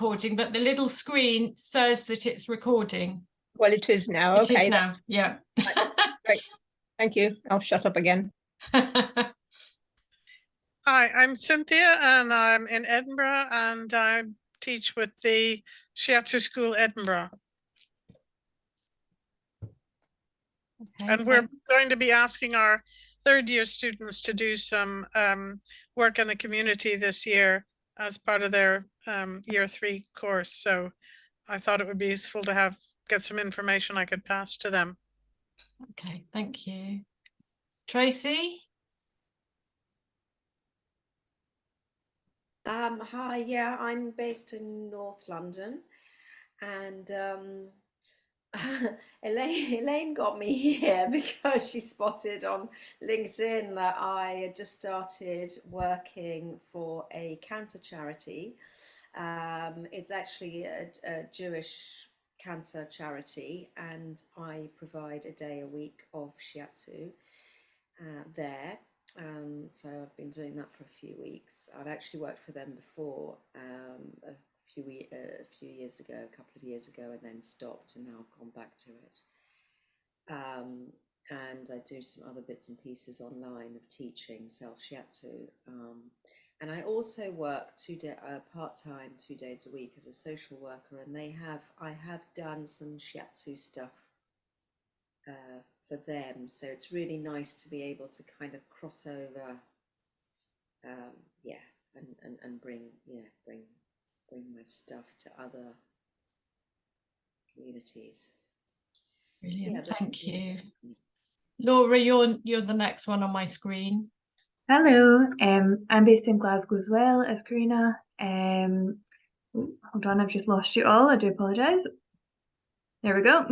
recording, but the little screen says that it's recording. Well, it is now. It Okay, is now, yeah. Great. Thank you. I'll shut up again. Hi, I'm Cynthia and I'm in Edinburgh and I teach with the Shiatsu School Edinburgh. Okay, and we're going to be asking our third year students to do some work in the community this year as part of their year 3 course. So I thought it would be useful to get some information I could pass to them. Okay, thank you. Tracy? Hi, yeah, I'm based in North London, and Elaine got me here because she spotted on LinkedIn that I had just started working for a cancer charity. It's actually a Jewish cancer charity, and I provide a day a week of Shiatsu there. So I've been doing that for a few weeks. I've actually worked for them before a few years ago, a couple of years ago, and then stopped, and now I've gone back to it. And I do some other bits and pieces online of teaching self-shiatsu. And I also work part-time 2 days a week as a social worker, and I have done some shiatsu stuff for them, so it's really nice to be able to kind of cross over, and bring my stuff to other communities. Brilliant, thank you. Laura, you're the next one on my screen. Hello, I'm based in Glasgow as well as Karina. Hold on, I've just lost you all. I do apologise. There we go.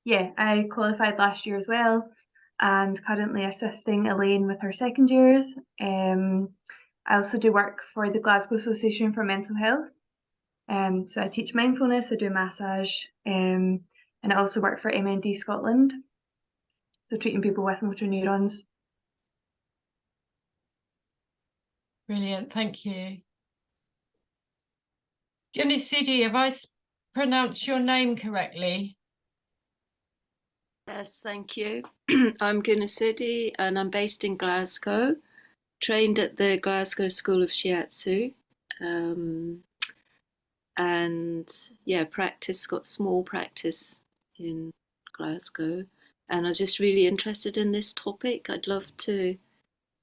Yeah, I qualified last year as well, and currently assisting Elaine with her second years. I also do work for the Glasgow Association for Mental Health. So I teach mindfulness, I do massage, and I also work for MND Scotland, so treating people with motor neurons. Brilliant, thank you. Gunisidi, have I pronounced your name correctly? Yes, thank you. I'm Gunisidi and I'm based in Glasgow, trained at the Glasgow School of Shiatsu. And yeah, got small practice in Glasgow. And I'm just really interested in this topic. I'd love to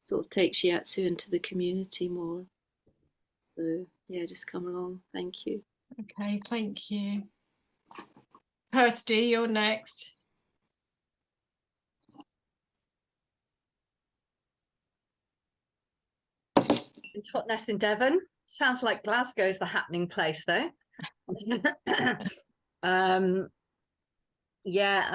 sort of take Shiatsu into the community more. So yeah, just come along. Thank you. Okay, thank you. Kirsty, you're next. In Totnes in Devon. Sounds like Glasgow's the happening place though. Yeah,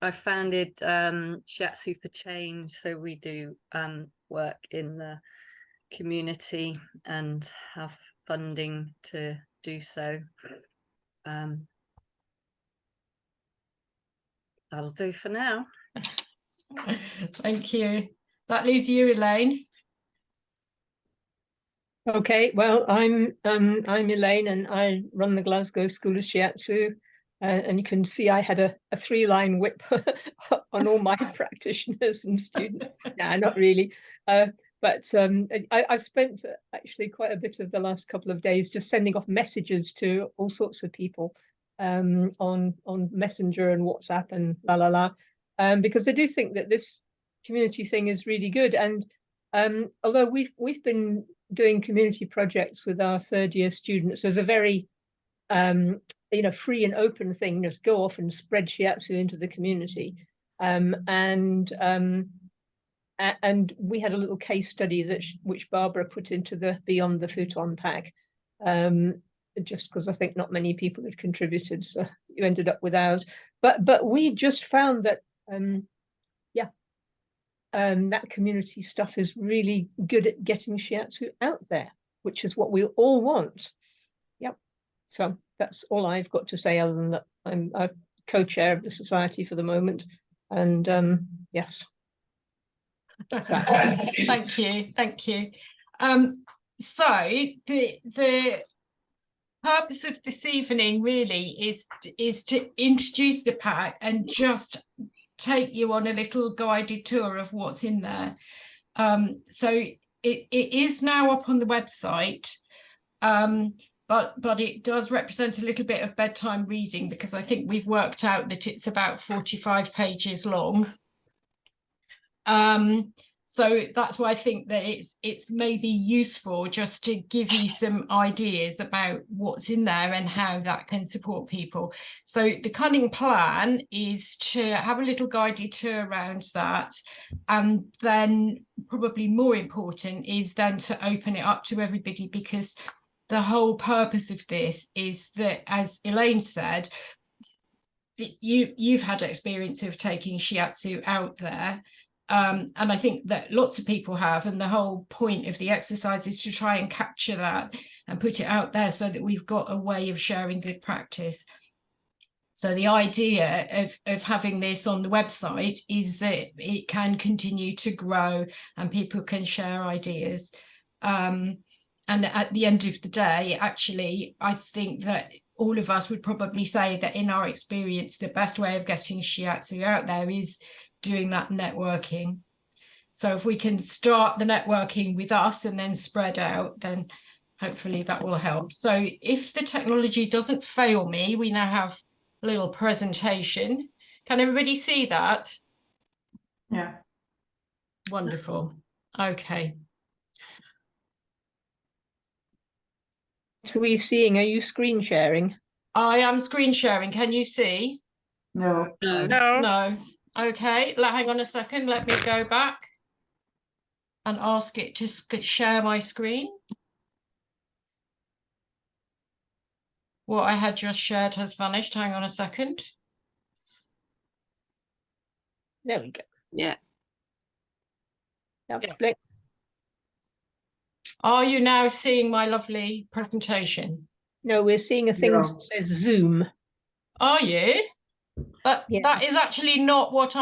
I founded Shiatsu for Change, so we do work in the community and have funding to do so. That'll do for now. Thank you. That leaves you, Elaine. Okay, well, I'm Elaine, and I run the Glasgow School of Shiatsu. And you can see I had a 3-line whip on all my practitioners and students. Nah, not really. But I've spent actually quite a bit of the last couple of days just sending off messages to all sorts of people on Messenger and WhatsApp and because I do think that this community thing is really good. And although we've been doing community projects with our third year students as a very free and open thing, just go off and spread Shiatsu into the community. And we had a little case study which Barbara put into the Beyond the Futon pack, just because I think not many people had contributed, so you ended up with ours. But we just found that that community stuff is really good at getting Shiatsu out there, which is what we all want. Yep. So that's all I've got to say, other than that I'm a co-chair of the society for the moment. And yes. Thank you. So the purpose of this evening really is to introduce the pack and just take you on a little guided tour of what's in there. So it is now up on the website, but it does represent a little bit of bedtime reading, because I think we've worked out that it's about 45 pages long. So that's why I think that it's maybe useful just to give you some ideas about what's in there and how that can support people. So the cunning plan is to have a little guided tour around that, and then probably more important is then to open it up to everybody, because the whole purpose of this is that, as Elaine said, you've had experience of taking Shiatsu out there. And I think that lots of people have, and the whole point of the exercise is to try and capture that and put it out there so that we've got a way of sharing good practice. So the idea of having this on the website is that it can continue to grow and people can share ideas. And at the end of the day, actually, I think that all of us would probably say that in our experience, the best way of getting Shiatsu out there is doing that networking. So if we can start the networking with us and then spread out, then hopefully that will help. So if the technology doesn't fail me, we now have a little presentation. Can everybody see that? Yeah. Wonderful. Okay. What are we seeing? Are you screen sharing? I am screen sharing. Can you see? No. No. No, No. Okay, hang on a second. Let me go back and ask it to share my screen. What I had just shared has vanished. Hang on a second. There we go. Yeah. Lovely. Are you now seeing my lovely presentation? No, we're seeing a thing No. that says Zoom. Are you? Yeah. That is actually not what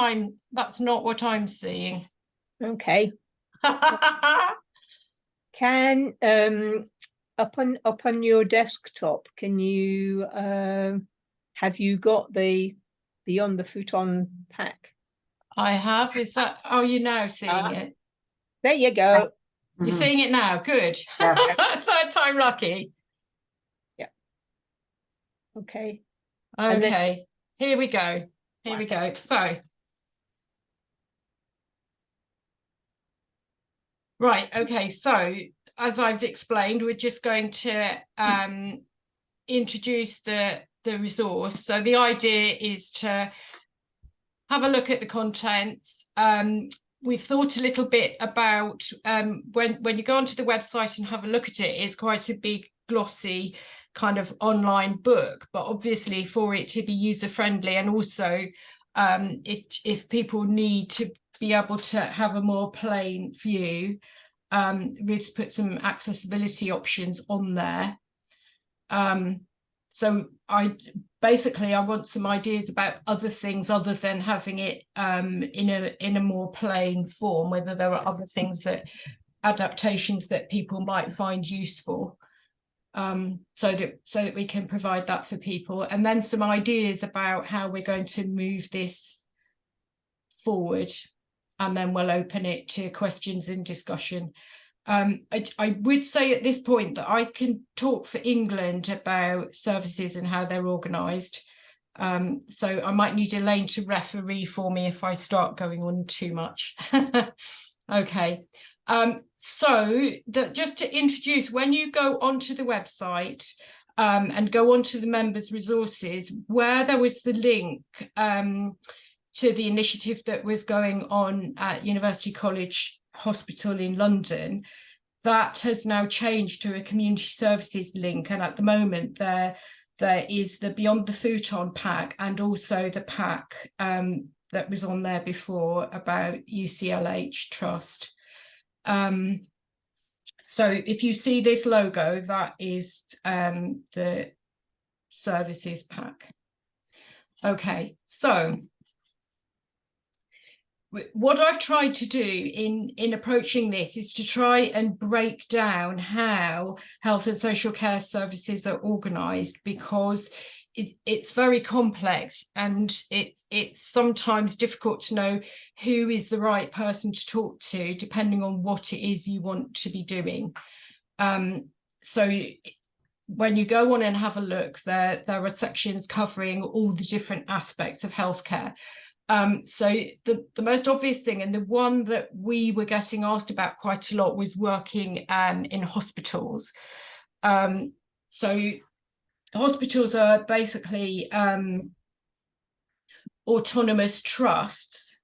that's not what I'm seeing. Okay. Can up on your desktop, can you have you got the Beyond the Futon pack? I have. Is that, are you now seeing it? There you go. You're Mhm. seeing it now. Good. Yeah. Third time lucky. Okay. And then- Okay. Here we go. Here we go. So. Right. Okay. So as I've explained, we're just going to introduce the resource. So the idea is to have a look at the contents. We've thought a little bit about when you go onto the website and have a look at it, it's quite a big glossy kind of online book, but obviously for it to be user friendly, and also if people need to be able to have a more plain view, we've put some accessibility options on there. So I want some ideas about other things other than having it in a more plain form, whether there are other things that adaptations that people might find useful, so that we can provide that for people, and then some ideas about how we're going to move this forward, and then we'll open it to questions and discussion. I would say at this point that I can talk for England about services and how they're organised. So I might need Elaine to referee for me if I start going on too much. Okay. So just to introduce, when you go onto the website and go onto the members' resources, where there was the link to the initiative that was going on at University College Hospital in London, that has now changed to a community services link, and at the moment there is the Beyond the Futon pack, and also the pack that was on there before about UCLH Trust. So if you see this logo, that is the services pack. Okay, so what I've tried to do in approaching this is to try and break down how health and social care services are organised, because it's very complex, and it's sometimes difficult to know who is the right person to talk to, depending on what it is you want to be doing. So when you go on and have a look, there are sections covering all the different aspects of healthcare. So the most obvious thing, and the one that we were getting asked about quite a lot, was working in hospitals. So hospitals are basically autonomous trusts.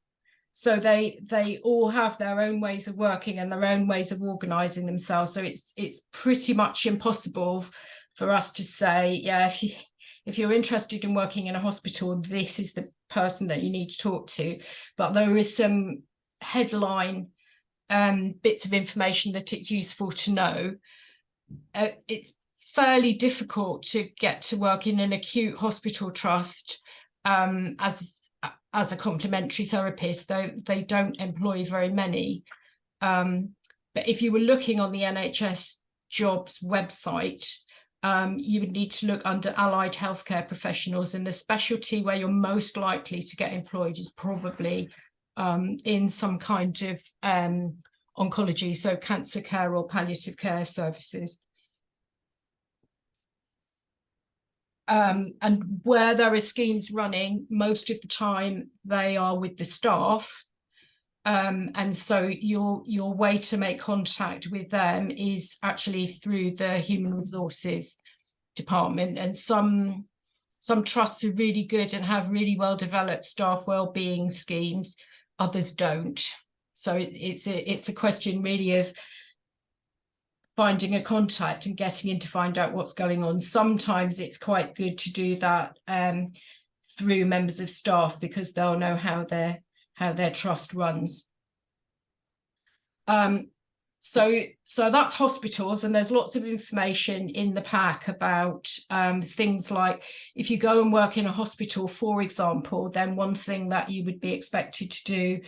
So they all have their own ways of working and their own ways of organising themselves. So it's pretty much impossible for us to say, yeah, if you're interested in working in a hospital, this is the person that you need to talk to. But there is some headline bits of information that it's useful to know. It's fairly difficult to get to work in an acute hospital trust as a complementary therapist, though they don't employ very many. But if you were looking on the NHS jobs website, you would need to look under allied healthcare professionals, and the specialty where you're most likely to get employed is probably in some kind of oncology, so cancer care or palliative care services. And where there are schemes running, most of the time they are with the staff. And so your way to make contact with them is actually through the human resources department. And some trusts are really good and have really well developed staff wellbeing schemes, others don't. So it's a question really of finding a contact and getting in to find out what's going on. Sometimes it's quite good to do that through members of staff, because they'll know how their trust runs. So that's hospitals, and there's lots of information in the pack about things like, if you go and work in a hospital, for example, then one thing that you would be expected to do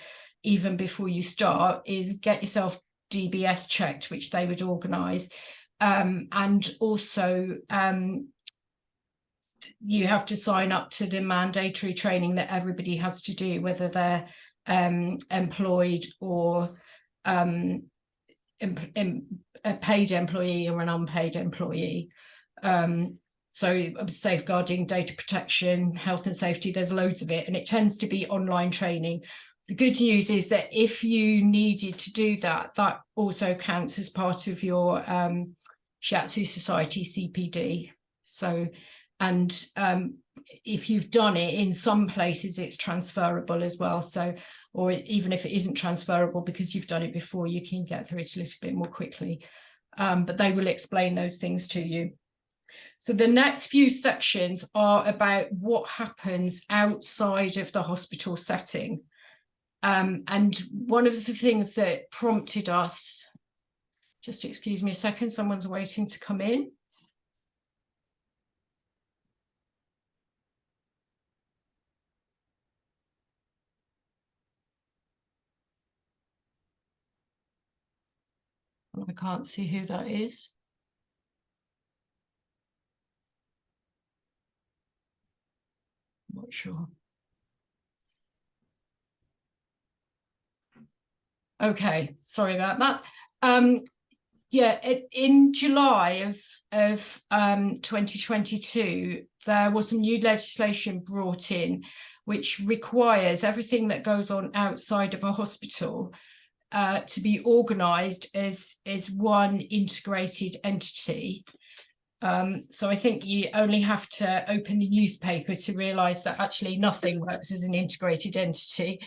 even before you start is get yourself DBS checked, which they would organise, and also you have to sign up to the mandatory training that everybody has to do, whether they're employed or a paid employee or an unpaid employee. So safeguarding, data protection, health and safety, there's loads of it, and it tends to be online training. The good news is that if you needed to do that, that also counts as part of your Shiatsu Society CPD. So, and if you've done it, in some places it's transferable as well. So, or even if it isn't transferable because you've done it before, you can get through it a little bit more quickly. But they will explain those things to you. So the next few sections are about what happens outside of the hospital setting. And one of the things that prompted us, just excuse me a second, someone's waiting to come in. I can't see who that is. I'm not sure. Okay, sorry about that. Yeah, in July of 2022, there was some new legislation brought in which requires everything that goes on outside of a hospital to be organised as one integrated entity. So I think you only have to open the newspaper to realise that actually nothing works as an integrated entity.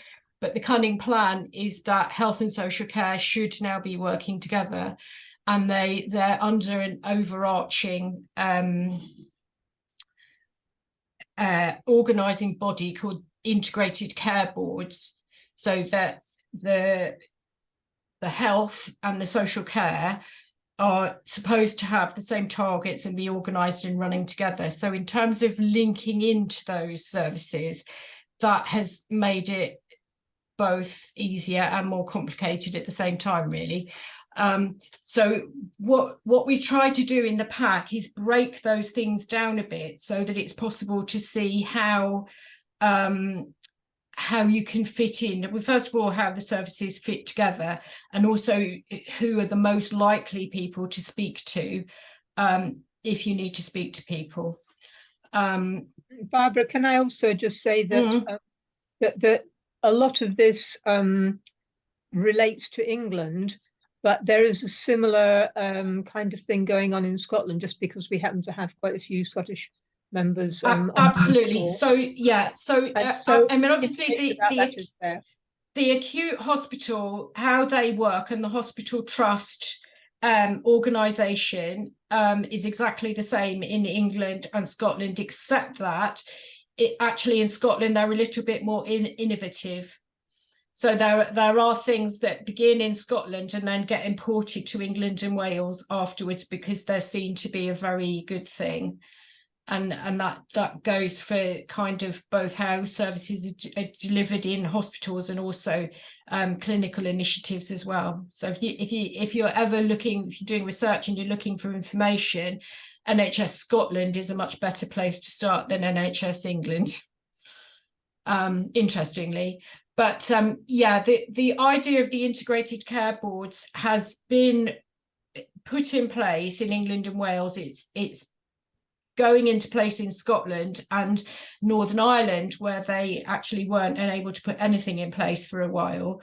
But the cunning plan is that health and social care should now be working together, and they're under an overarching organising body called integrated care boards, so that the health and the social care are supposed to have the same targets and be organised and running together. So in terms of linking into those services, that has made it both easier and more complicated at the same time, really. So what we try to do in the pack is break those things down a bit so that it's possible to see how you can fit in. Well, first of all, how the services fit together, and also who are the most likely people to speak to if you need to speak to people. Barbara, can I also just say that that a lot of this relates to England, but there is a similar kind of thing going on in Scotland, just because we happen to have quite a few Scottish members. Absolutely. So yeah. So I mean, obviously the acute hospital, how they work, and the hospital trust organisation is exactly the same in England and Scotland, except that it actually in Scotland they're a little bit more innovative. So there are things that begin in Scotland and then get imported to England and Wales afterwards, because they're seen to be a very good thing. And that goes for kind of both how services are delivered in hospitals and also clinical initiatives as well. So if you're ever looking, if you're doing research and you're looking for information, NHS Scotland is a much better place to start than NHS England, interestingly. But yeah, the idea of the integrated care boards has been put in place in England and Wales. It's going into place in Scotland and Northern Ireland, where they actually weren't able to put anything in place for a while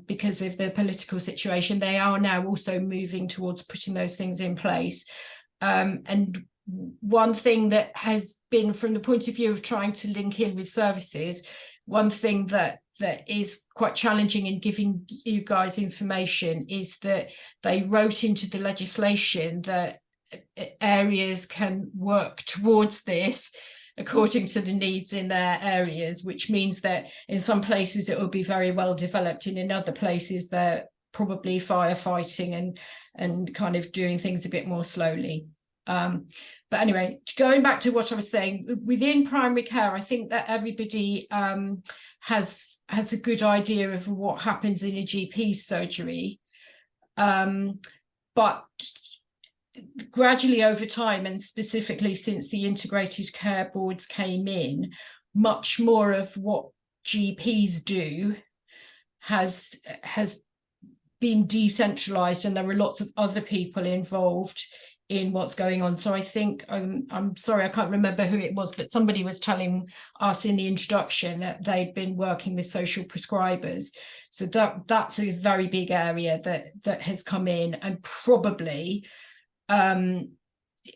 because of the political situation. They are now also moving towards putting those things in place. And one thing that has been, from the point of view of trying to link in with services, one thing that is quite challenging in giving you guys information is that they wrote into the legislation that areas can work towards this according to the needs in their areas, which means that in some places it will be very well developed, and in other places they're probably firefighting and kind of doing things a bit more slowly. But anyway, going back to what I was saying, within primary care, I think that everybody has a good idea of what happens in a GP surgery. But gradually over time, and specifically since the integrated care boards came in, much more of what GPs do has been decentralized, and there are lots of other people involved in what's going on. So I think, I'm sorry, I can't remember who it was, but somebody was telling us in the introduction that they'd been working with social prescribers. So that's a very big area that has come in, and probably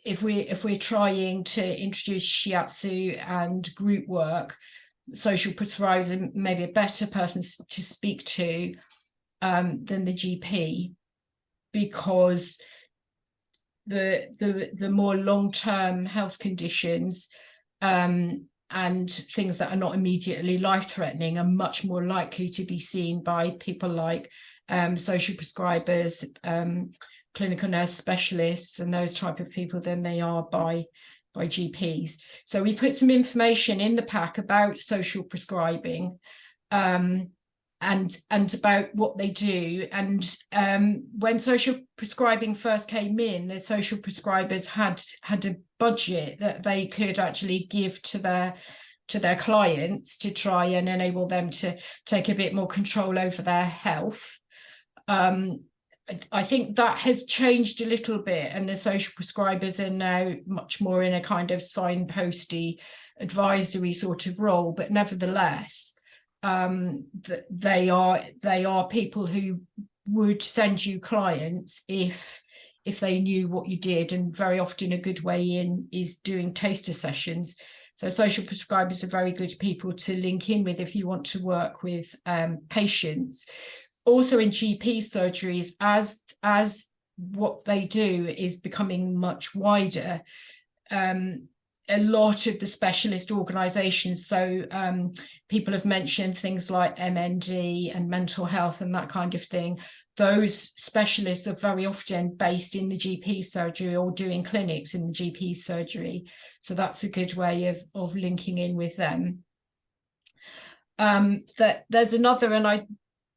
if we're trying to introduce Shiatsu and group work, social prescribers may be a better person to speak to than the GP, because the more long-term health conditions and things that are not immediately life-threatening are much more likely to be seen by people like social prescribers, clinical nurse specialists, and those type of people than they are by GPs. So we put some information in the pack about social prescribing and about what they do. And when social prescribing first came in, the social prescribers had a budget that they could actually give to their clients to try and enable them to take a bit more control over their health. I think that has changed a little bit, and the social prescribers are now much more in a kind of signposty advisory sort of role, but nevertheless they are people who would send you clients if they knew what you did, and very often a good way in is doing taster sessions. So social prescribers are very good people to link in with if you want to work with patients. Also in GP surgeries, as what they do is becoming much wider, a lot of the specialist organisations, so people have mentioned things like MND and mental health and that kind of thing, those specialists are very often based in the GP surgery or doing clinics in the GP surgery. So that's a good way of linking in with them. that there's another, and I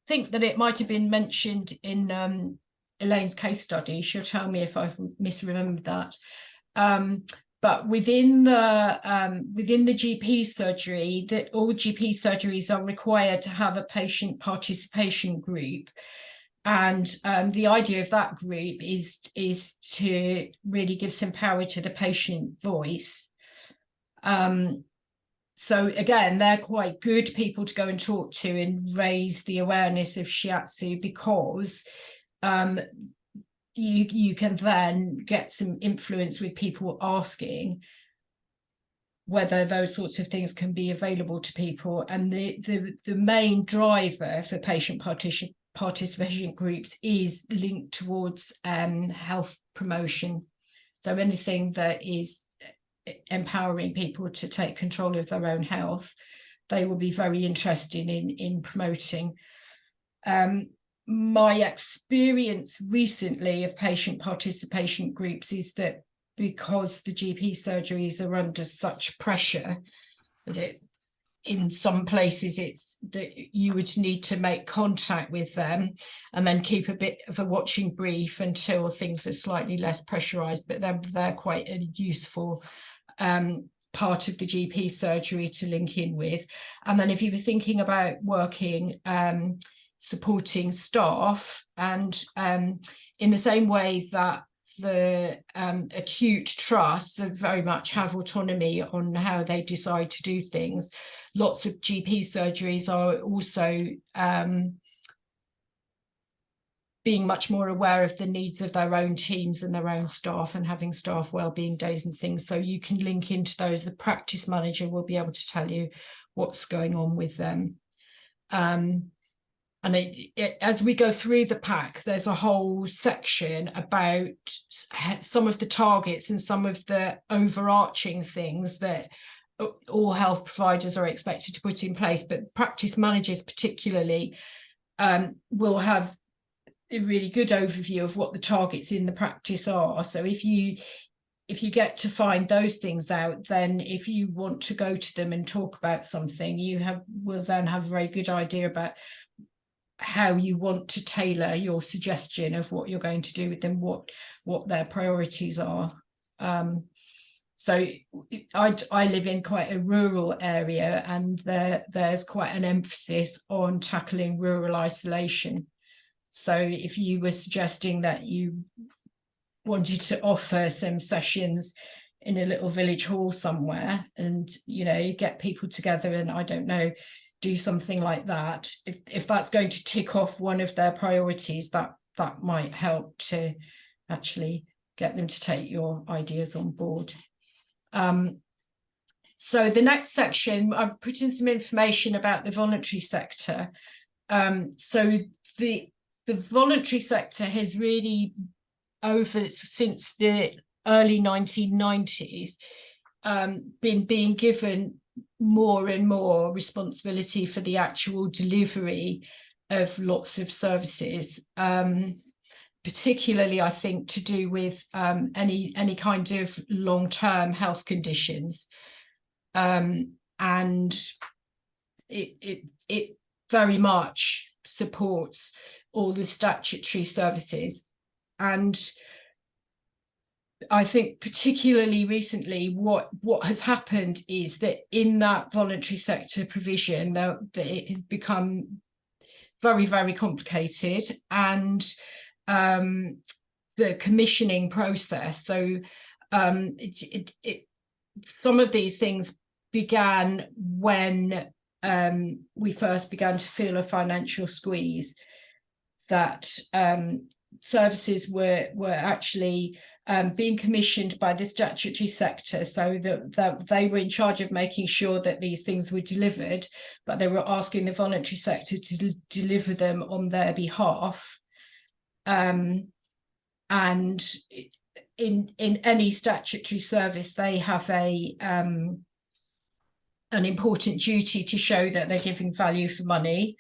think that it might have been mentioned in Elaine's case study. She'll tell me if I've misremembered that. But within the GP surgery, that all GP surgeries are required to have a patient participation group. And the idea of that group is to really give some power to the patient voice. So again, they're quite good people to go and talk to and raise the awareness of Shiatsu, because you can then get some influence with people asking whether those sorts of things can be available to people. And the main driver for patient participation groups is linked towards health promotion. So anything that is empowering people to take control of their own health, they will be very interested in promoting. My experience recently of patient participation groups is that because the GP surgeries are under such pressure, that in some places it's that you would need to make contact with them and then keep a bit of a watching brief until things are slightly less pressurized, but they're quite a useful part of the GP surgery to link in with. And then if you were thinking about working supporting staff, and in the same way that the acute trusts very much have autonomy on how they decide to do things, lots of GP surgeries are also being much more aware of the needs of their own teams and their own staff, and having staff wellbeing days and things. So you can link into those. The practice manager will be able to tell you what's going on with them. And as we go through the pack, there's a whole section about some of the targets and some of the overarching things that all health providers are expected to put in place. But practice managers particularly will have a really good overview of what the targets in the practice are. So if you get to find those things out, then if you want to go to them and talk about something, will then have a very good idea about how you want to tailor your suggestion of what you're going to do with them, what their priorities are. So I live in quite a rural area, and there's quite an emphasis on tackling rural isolation. So if you were suggesting that you wanted to offer some sessions in a little village hall somewhere, and get people together and, I don't know, do something like that, if that's going to tick off one of their priorities, that might help to actually get them to take your ideas on board. So the next section, I've put in some information about the voluntary sector. So the voluntary sector has really, since the early 1990s, been being given more and more responsibility for the actual delivery of lots of services, particularly I think to do with any kind of long-term health conditions, and it very much supports all the statutory services. And I think particularly recently, what has happened is that in that voluntary sector provision, that it has become very, very complicated, and the commissioning process. So some of these things began when we first began to feel a financial squeeze, that services were actually being commissioned by the statutory sector, so that they were in charge of making sure that these things were delivered, but they were asking the voluntary sector to deliver them on their behalf. And in any statutory service, they have an important duty to show that they're giving value for money,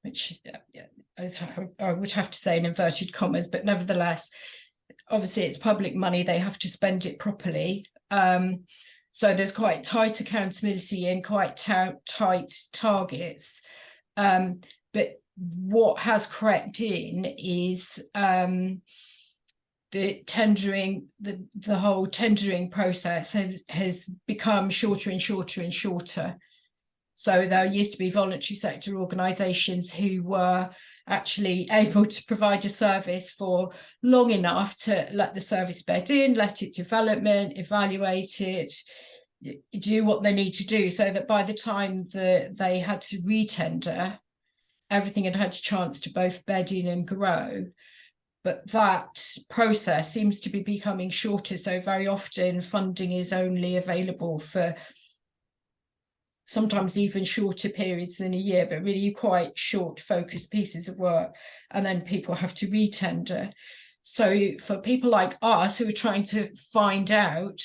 which I would have to say in inverted commas, but nevertheless, obviously it's public money, they have to spend it properly. So there's quite tight accountability and quite tight targets. But what has crept in is the tendering, the whole tendering process has become shorter and shorter and shorter. So there used to be voluntary sector organisations who were actually able to provide a service for long enough to let the service bed in, let it development, evaluate it, do what they need to do, so that by the time that they had to retender, everything had had a chance to both bed in and grow. But that process seems to be becoming shorter. So very often funding is only available for sometimes even shorter periods than a year, but really quite short focused pieces of work. And then people have to retender. So for people like us who are trying to find out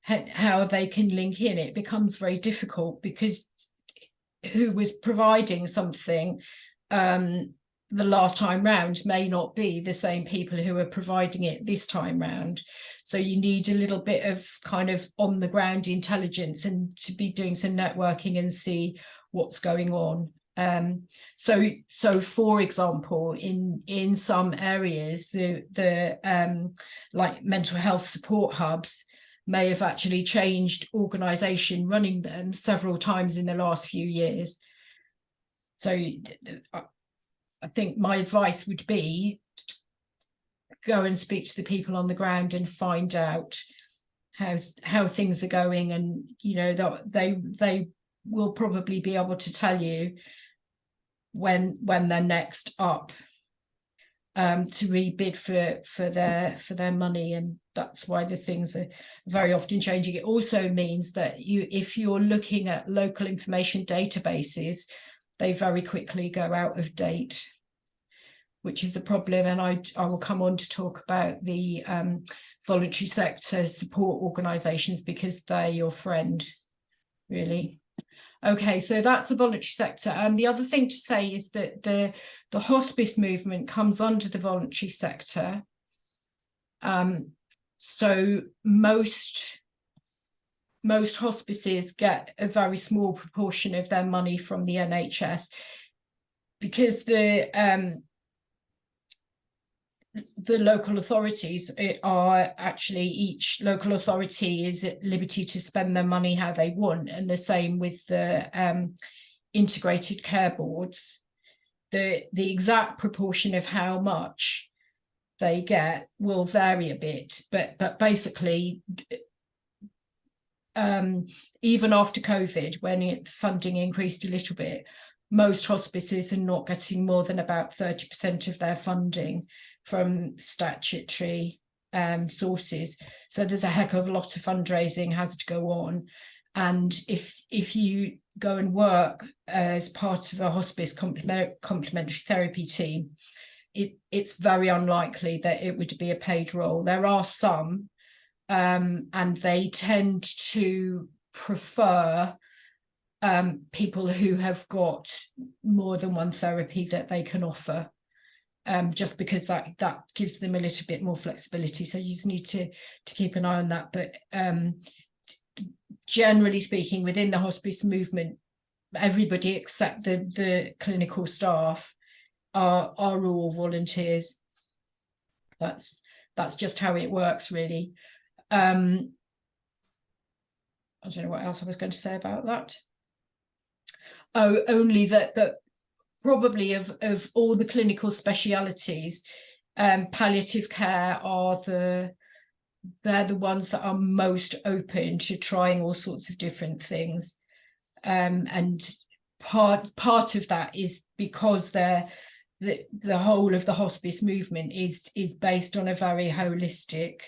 how they can link in, it becomes very difficult, because who was providing something the last time round may not be the same people who are providing it this time round. So you need a little bit of kind of on the ground intelligence and to be doing some networking and see what's going on. So for example, in some areas, the like mental health support hubs may have actually changed organisation running them several times in the last few years. So I think my advice would be go and speak to the people on the ground and find out how things are going, and they will probably be able to tell you when they're next up to rebid for their money. And that's why the things are very often changing. It also means that if you're looking at local information databases, they very quickly go out of date, which is a problem. And I will come on to talk about the voluntary sector support organisations, because they're your friend, really. Okay, so that's the voluntary sector. The other thing to say is that the hospice movement comes under the voluntary sector. So most hospices get a very small proportion of their money from the NHS, because the local authorities are actually, each local authority is at liberty to spend their money how they want, and the same with the integrated care boards. The exact proportion of how much they get will vary a bit, but basically even after COVID, when funding increased a little bit, most hospices are not getting more than about 30% of their funding from statutory sources. So there's a heck of a lot of fundraising has to go on. And if you go and work as part of a hospice complementary therapy team, it's very unlikely that it would be a paid role. There are some, and they tend to prefer people who have got more than one therapy that they can offer, just because that gives them a little bit more flexibility. So you just need to keep an eye on that. But generally speaking, within the hospice movement, everybody except the clinical staff are all volunteers. That's just how it works, really. I don't know what else I was going to say about that. Oh, only that probably of all the clinical specialities, palliative care they're the ones that are most open to trying all sorts of different things. And part of that is because the whole of the hospice movement is based on a very holistic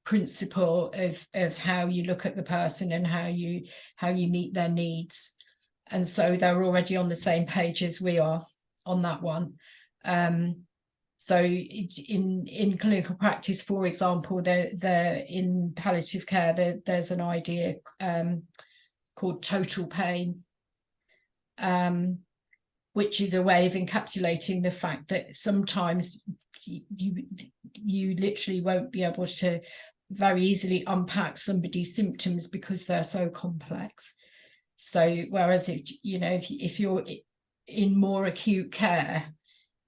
principle of how you look at the person and how you meet their needs. And so they're already on the same page as we are on that one. So in clinical practice, for example, they're in palliative care, there's an idea called total pain, which is a way of encapsulating the fact that sometimes you literally won't be able to very easily unpack somebody's symptoms because they're so complex. So whereas if you're in more acute care,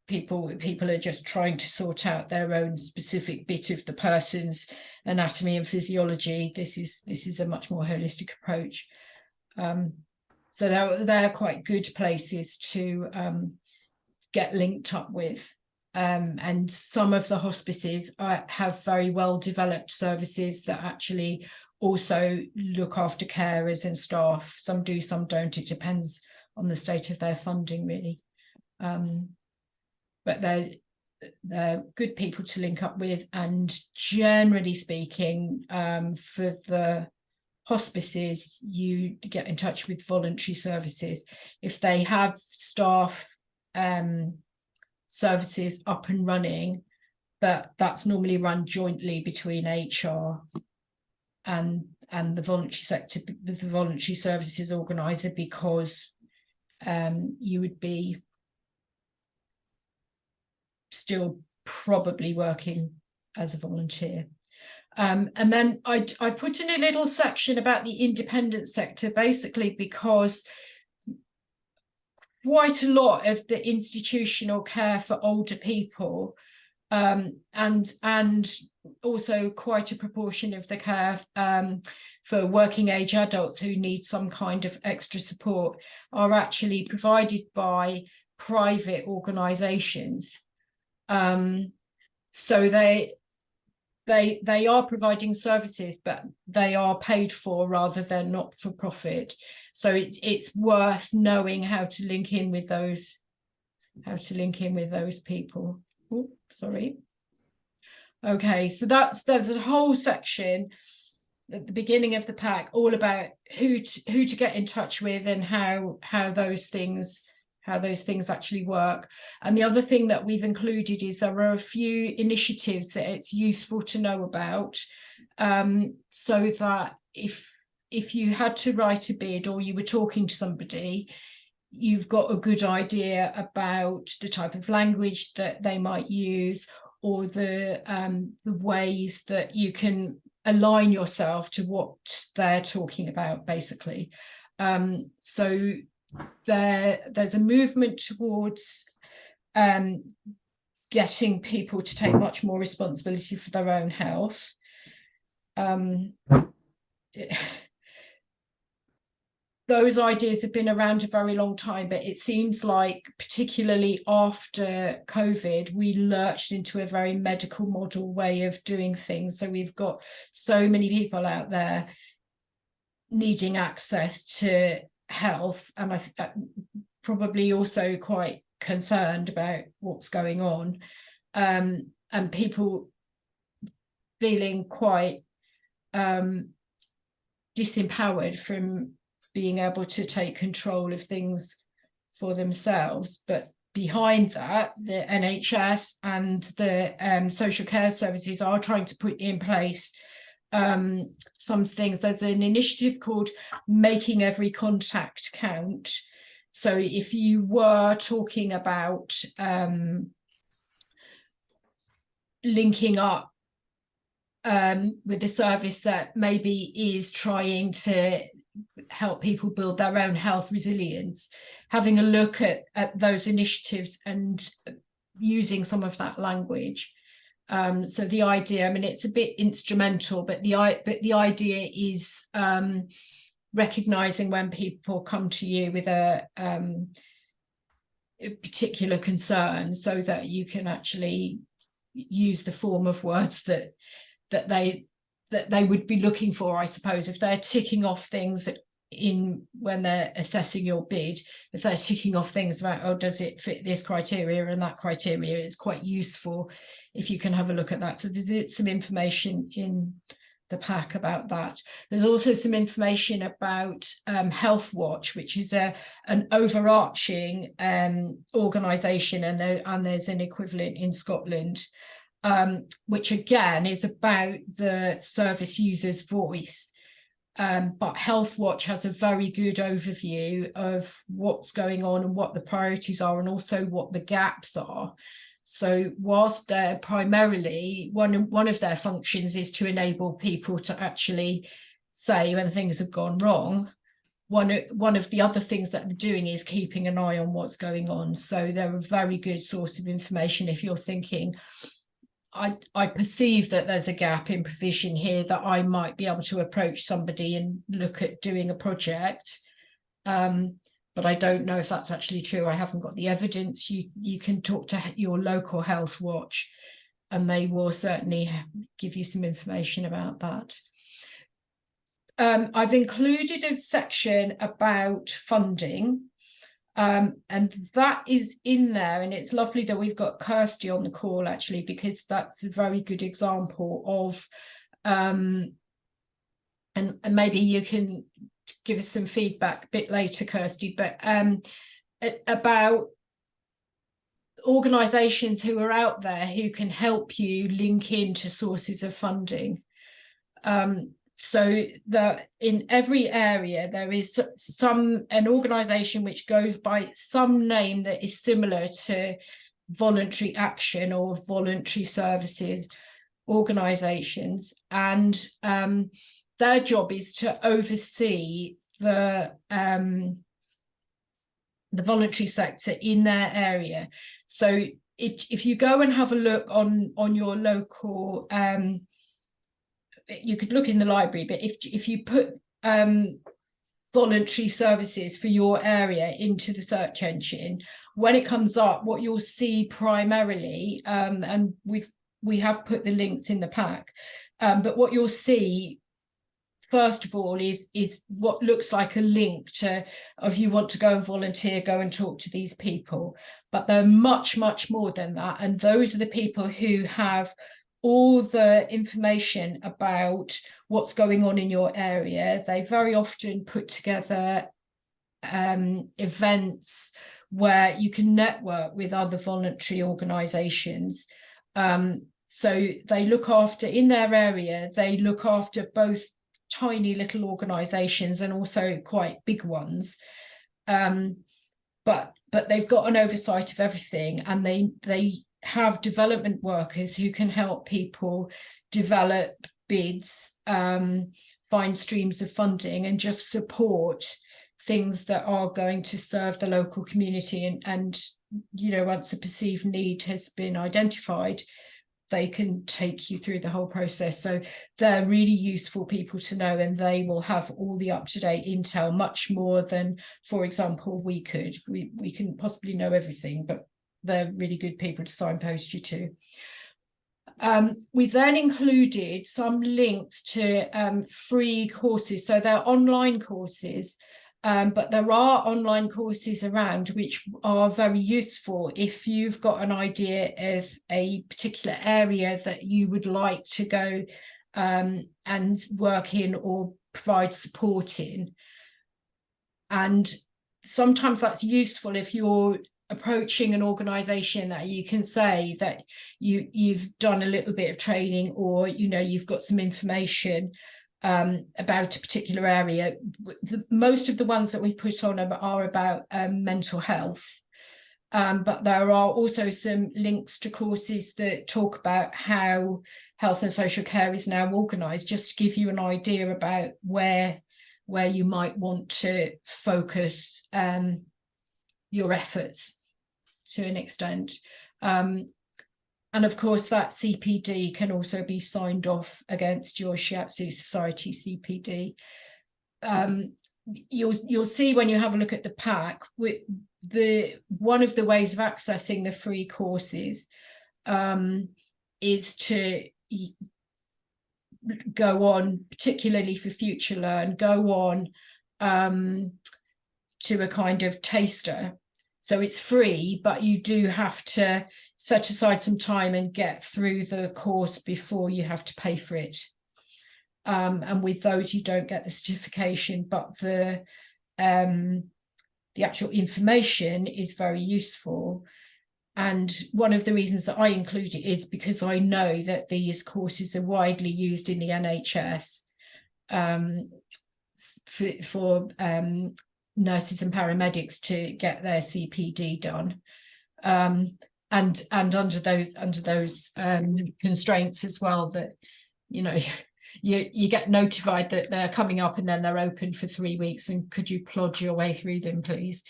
people are just trying to sort out their own specific bit of the person's anatomy and physiology. This is a much more holistic approach. So they're quite good places to get linked up with. And some of the hospices have very well developed services that actually also look after carers and staff. Some do, some don't. It depends on the state of their funding, really. But they're good people to link up with. And generally speaking, for the hospices, you get in touch with voluntary services. If they have staff services up and running, but that's normally run jointly between HR and the voluntary sector, the voluntary services organizer, because you would be still probably working as a volunteer. And then I put in a little section about the independent sector, basically because quite a lot of the institutional care for older people, and also quite a proportion of the care for working age adults who need some kind of extra support, are actually provided by private organisations. So they are providing services, but they are paid for rather than not for profit. So it's worth knowing how to link in with those people. Oh, sorry. Okay, so there's a whole section at the beginning of the pack all about who to get in touch with and how those things actually work. And the other thing that we've included is there are a few initiatives that it's useful to know about, so that if you had to write a bid or you were talking to somebody, you've got a good idea about the type of language that they might use, or the ways that you can align yourself to what they're talking about, basically. So there's a movement towards getting people to take much more responsibility for their own health. Those ideas have been around a very long time, but it seems like particularly after COVID, we lurched into a very medical model way of doing things. So we've got so many people out there needing access to health, and I think probably also quite concerned about what's going on, and people feeling quite disempowered from being able to take control of things for themselves. But behind that, the NHS and the social care services are trying to put in place some things. There's an initiative called Making Every Contact Count. So if you were talking about linking up with a service that maybe is trying to help people build their own health resilience, having a look at those initiatives and using some of that language. So the idea, I mean, it's a bit instrumental, but the idea is recognizing when people come to you with a particular concern, so that you can actually use the form of words that they would be looking for, I suppose. If they're ticking off things when they're assessing your bid, if they're ticking off things about, oh, does it fit this criteria and that criteria, it's quite useful if you can have a look at that. So there's some information in the pack about that. There's also some information about Health Watch, which is an overarching organisation, and there's an equivalent in Scotland, which again is about the service user's voice. But Health Watch has a very good overview of what's going on and what the priorities are, and also what the gaps are. So whilst they're primarily, one of their functions is to enable people to actually say when things have gone wrong, one of the other things that they're doing is keeping an eye on what's going on. So they're a very good source of information if you're thinking, I perceive that there's a gap in provision here, that I might be able to approach somebody and look at doing a project. But I don't know if that's actually true. I haven't got the evidence. You can talk to your local health watch and they will certainly give you some information about that. I've included a section about funding, and that is in there, and it's lovely that we've got Kirsty on the call actually, because that's a very good example of and maybe you can give us some feedback a bit later, Kirsty, but about organisations who are out there who can help you link into sources of funding. So that in every area there is an organisation which goes by some name that is similar to voluntary action or voluntary services organisations, and their job is to oversee the voluntary sector in their area. So if you go and have a look on your local, you could look in the library, but if you put voluntary services for your area into the search engine, when it comes up, what you'll see primarily, and we have put the links in the pack, but what you'll see first of all is what looks like a link to, if you want to go and volunteer, go and talk to these people. But they're much more than that, and those are the people who have all the information about what's going on in your area. They very often put together events where you can network with other voluntary organisations. So they look after, in their area, they look after both tiny little organisations and also quite big ones. But they've got an oversight of everything, and they have development workers who can help people develop bids, find streams of funding, and just support things that are going to serve the local community. And you know, once a perceived need has been identified, they can take you through the whole process. So they're really useful people to know, and they will have all the up-to-date intel, much more than, for example, we could. We can possibly know everything, but they're really good people to signpost you to. We then included some links to free courses. So they're online courses, but there are online courses around which are very useful if you've got an idea of a particular area that you would like to go and work in or provide support in. And sometimes that's useful if you're approaching an organisation that you can say that you've done a little bit of training, or you know, you've got some information about a particular area. Most of the ones that we've put on are about mental health, but there are also some links to courses that talk about how health and social care is now organised, just to give you an idea about where you might want to focus your efforts to an extent. And of course, that CPD can also be signed off against your Shiatsu Society CPD. You'll see when you have a look at the pack, one of the ways of accessing the free courses is to go on, particularly for Future Learn, go on to a kind of taster. So it's free, but you do have to set aside some time and get through the course before you have to pay for it. And with those, you don't get the certification, but the actual information is very useful. And one of the reasons that I include it is because I know that these courses are widely used in the NHS for nurses and paramedics to get their CPD done. and under those constraints as well, that you get notified that they're coming up and then they're open for 3 weeks, and could you plod your way through them, please?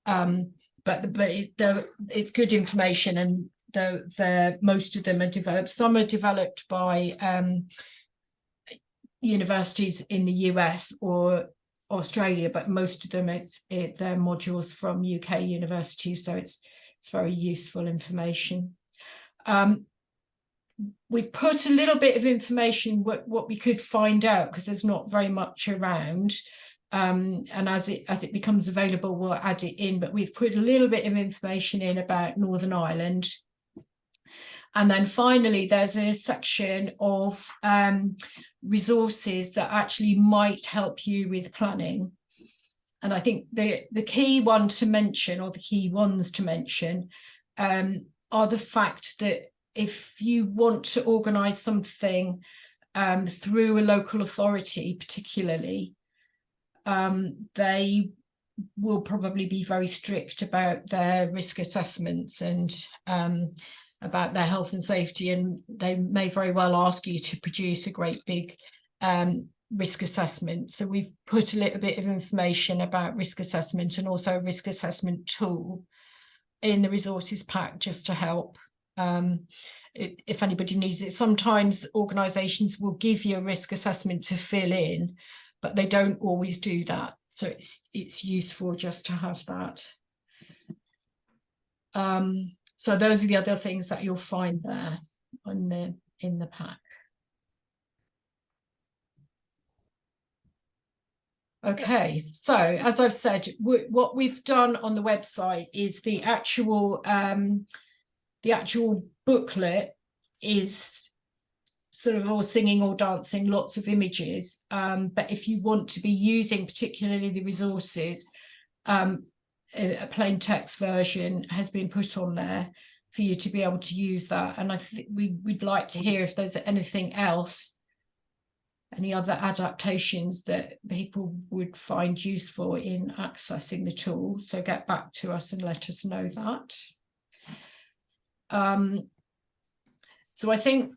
But it's good information, and most of them are developed. Some are developed by universities in the US or Australia, but most of them they're modules from UK universities, so it's very useful information. We've put a little bit of information what we could find out, because there's not very much around, and as it becomes available we'll add it in, but we've put a little bit of information in about Northern Ireland. And then finally there's a section of resources that actually might help you with planning. And I think the key one to mention, or the key ones to mention, are the fact that if you want to organise something through a local authority particularly, they will probably be very strict about their risk assessments and about their health and safety, and they may very well ask you to produce a great big risk assessment. So we've put a little bit of information about risk assessment and also a risk assessment tool in the resources pack, just to help if anybody needs it. Sometimes organisations will give you a risk assessment to fill in, but they don't always do that, so it's useful just to have that. So those are the other things that you'll find there in the pack. Okay, so as I've said, what we've done on the website is the actual booklet is sort of all singing or dancing, lots of images, but if you want to be using particularly the resources, a plain text version has been put on there for you to be able to use that. And I think we'd like to hear if there's anything else, any other adaptations that people would find useful in accessing the tool. So get back to us and let us know that. So I think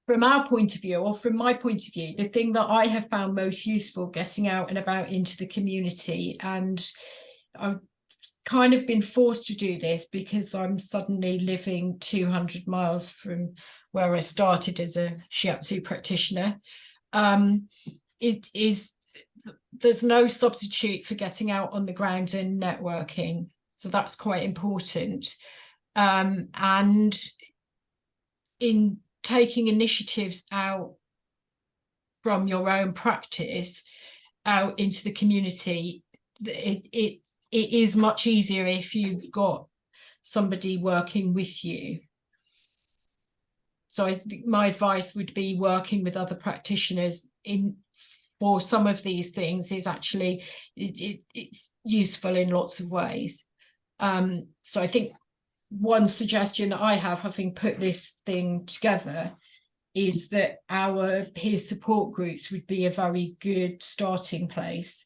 from our point of view, or from my point of view, the thing that I have found most useful getting out and about into the community, and I've kind of been forced to do this because I'm suddenly living 200 miles from where I started as a Shiatsu practitioner, there's no substitute for getting out on the ground and networking. So that's quite important. And in taking initiatives out from your own practice out into the community, it is much easier if you've got somebody working with you. So I think my advice would be working with other practitioners for some of these things is actually it's useful in lots of ways. So I think one suggestion that I have, having put this thing together, is that our peer support groups would be a very good starting place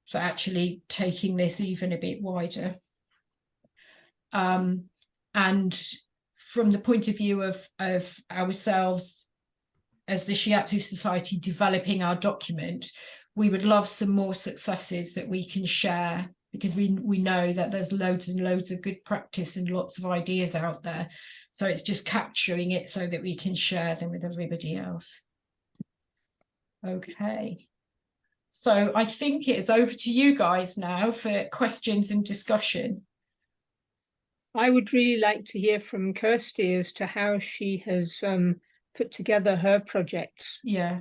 for actually taking this even a bit wider. And from the point of view of ourselves as the Shiatsu Society developing our document, we would love some more successes that we can share, because we know that there's loads and loads of good practice and lots of ideas out there. So it's just capturing it so that we can share them with everybody else. Okay. So I think it's over to you guys now for questions and discussion. I would really like to hear from Kirsty as to how she has put together her projects. Yeah.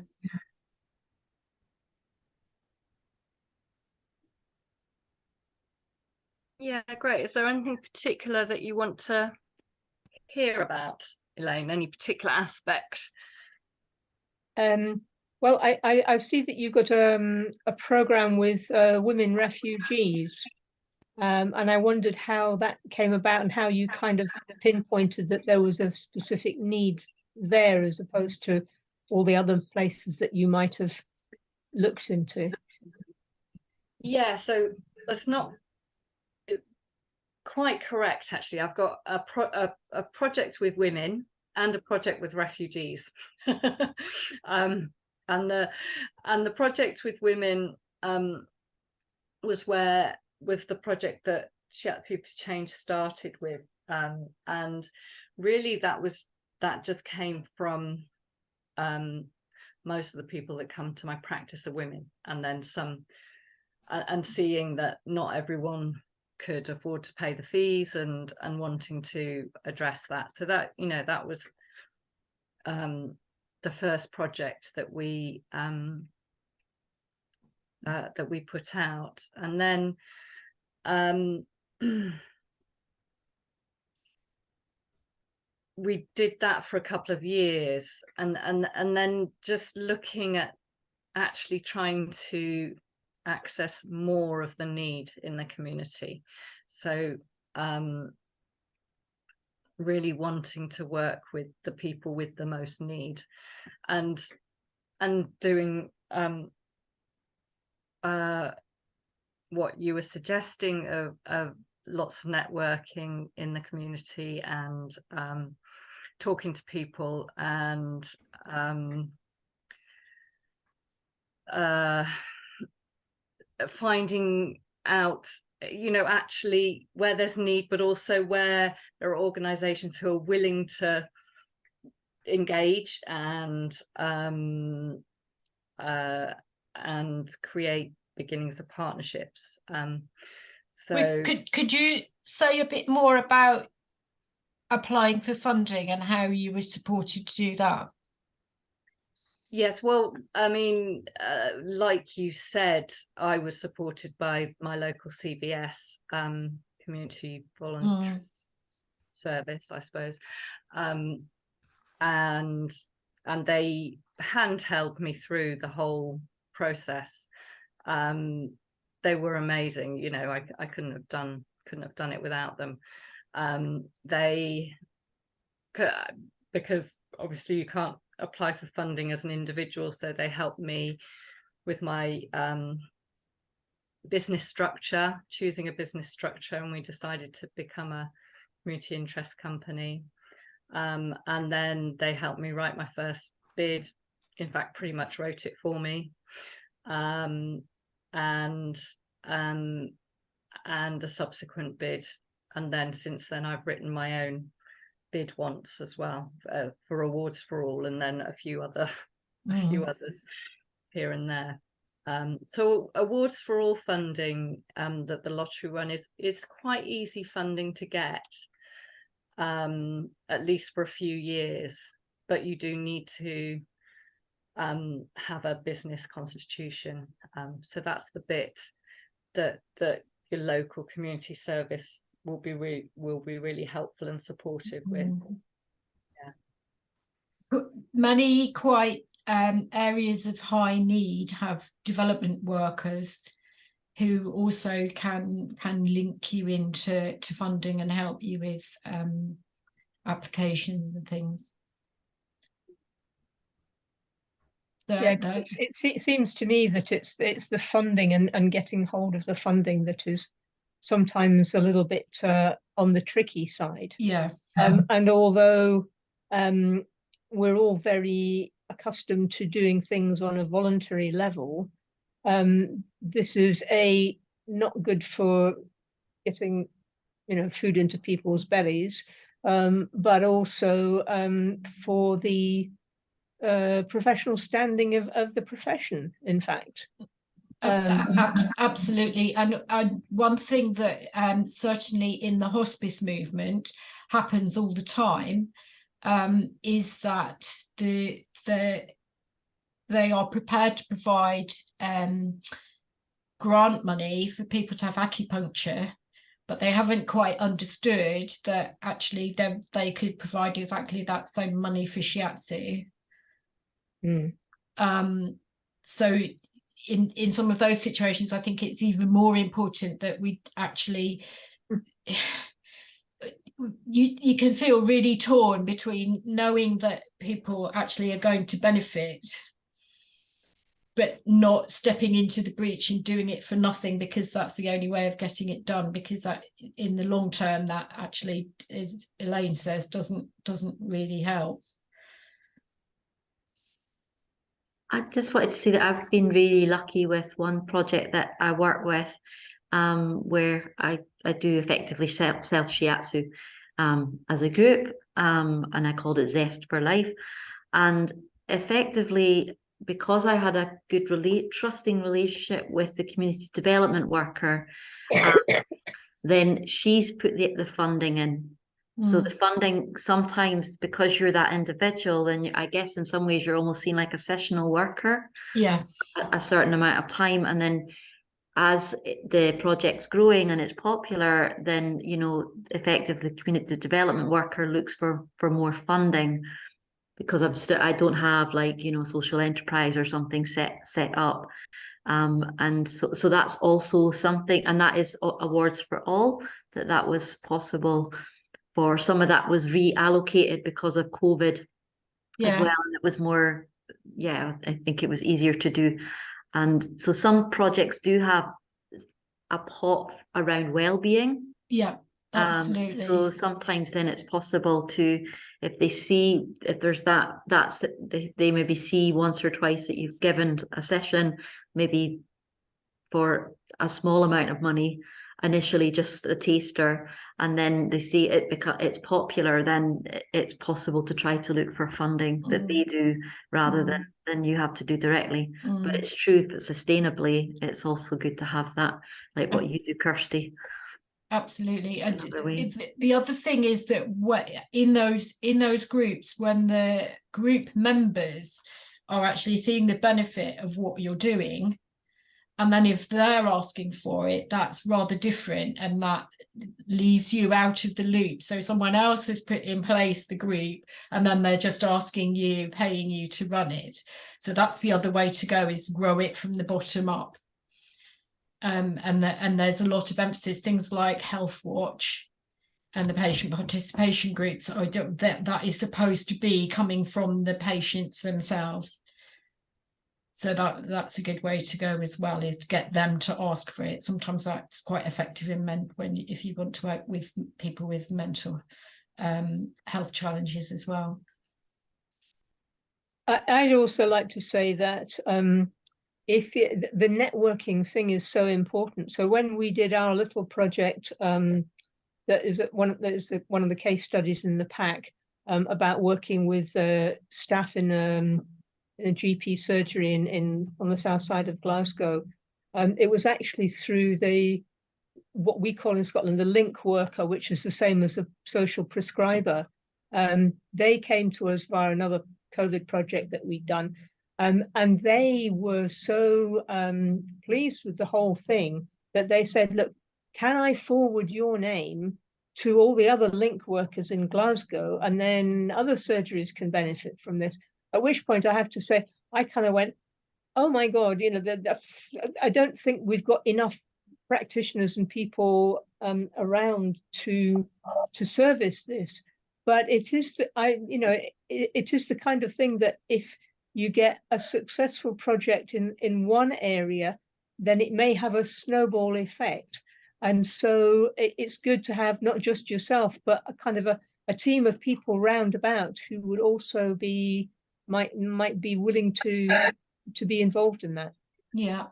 Yeah, great. Is there anything particular that you want to hear about, Elaine? Any particular aspect? Well, I see that you've got a program with women refugees, and I wondered how that came about and how you kind of pinpointed that there was a specific need there as opposed to all the other places that you might have looked into. Yeah, so it's not quite correct, actually. I've got a project with women and a project with refugees. And the project with women was the project that Shiatsu for Change started with, and really that just came from most of the people that come to my practice are women, and then some, and seeing that not everyone could afford to pay the fees, and wanting to address that. So that, you know, that was the first project that we put out. And then we did that for a couple of years, and then just looking at actually trying to access more of the need in the community. So really wanting to work with the people with the most need, and doing what you were suggesting of lots of networking in the community, and talking to people, and finding out, you know, actually where there's need, but also where there are organizations who are willing to engage and create beginnings of partnerships. So could you say a bit more about applying for funding and how you were supported to do that? Yes, well, I mean, like you said, I was supported by my local CVS, community voluntary service, I suppose, and they handheld me through the whole process. They were amazing, you know. I couldn't have done it without them. Because obviously you can't apply for funding as an individual, so they helped me with my business structure, choosing a business structure, and we decided to become a community interest company. And then they helped me write my first bid. In fact, pretty much wrote it for me, and a subsequent bid. And then since then I've written my own bid once as well, for Awards for All, and then a few others here and there. So Awards for All funding that the lottery run is quite easy funding to get, at least for a few years, but you do need to have a business constitution. So that's the bit that your local community service will be really helpful and supportive with. Yeah. Many quite areas of high need have development workers who also can link you into funding and help you with applications and things. So yeah, it seems to me that it's the funding and getting hold of the funding that is sometimes a little bit on the tricky side. Yeah. And although we're all very accustomed to doing things on a voluntary level, this is not good for getting, you know, food into people's bellies, but also for the professional standing of the profession, in fact. Absolutely. And one thing that certainly in the hospice movement happens all the time is that they are prepared to provide grant money for people to have acupuncture, but they haven't quite understood that actually they could provide exactly that same money for Shiatsu. So in some of those situations, I think it's even more important that we actually, you can feel really torn between knowing that people actually are going to benefit but not stepping into the breach and doing it for nothing because that's the only way of getting it done, because that in the long term, that actually, as Elaine says, doesn't really help. I just wanted to say that I've been really lucky with one project that I work with, where I do effectively self Shiatsu as a group, and I called it Zest for Life. And effectively, because I had a good trusting relationship with the community development worker, then she's put the funding in. So the funding, sometimes because you're that individual, then I guess in some ways you're almost seen like a sessional worker. Yeah. A certain amount of time. And then as the project's growing and it's popular, then, you know, effectively the community development worker looks for more funding, because I don't have, like, you know, social enterprise or something set up. And so that's also something, and that is awards for all, that was possible. For some of that was reallocated because of COVID as well, and it was more, I think it was easier to do. And so some projects do have a pot around well-being. Yeah, absolutely. So sometimes then it's possible to, if they see, if there's they maybe see once or twice that you've given a session, maybe for a small amount of money, initially just a taster, and then they see it because it's popular, then it's possible to try to look for funding that they do rather than you have to do directly. But it's true, that sustainably, it's also good to have that, like what you do, Kirsty. Absolutely. And the other thing is that in those groups, when the group members are actually seeing the benefit of what you're doing, and then if they're asking for it, that's rather different, and that leaves you out of the loop. So someone else has put in place the group, and then they're just asking you, paying you to run it. So that's the other way to go, is grow it from the bottom up. And there's a lot of emphasis, things like Health Watch and the patient participation groups, that is supposed to be coming from the patients themselves. So that's a good way to go as well, is to get them to ask for it. Sometimes that's quite effective if you want to work with people with mental health challenges as well. I'd also like to say that the networking thing is so important. So when we did our little project, that is one of the case studies in the pack, about working with staff in a GP surgery on the south side of Glasgow. It was actually through what we call in Scotland the link worker, which is the same as a social prescriber. They came to us via another COVID project that we'd done, and they were so pleased with the whole thing that they said, look, can I forward your name to all the other link workers in Glasgow, and then other surgeries can benefit from this? At which point I have to say, I kind of went, oh my God, you know, I don't think we've got enough practitioners and people around to service this. But it is it is the kind of thing that if you get a successful project in one area, then it may have a snowball effect. And so it's good to have not just yourself, but a kind of a team of people round about who would also might be willing to be involved in that. Yeah.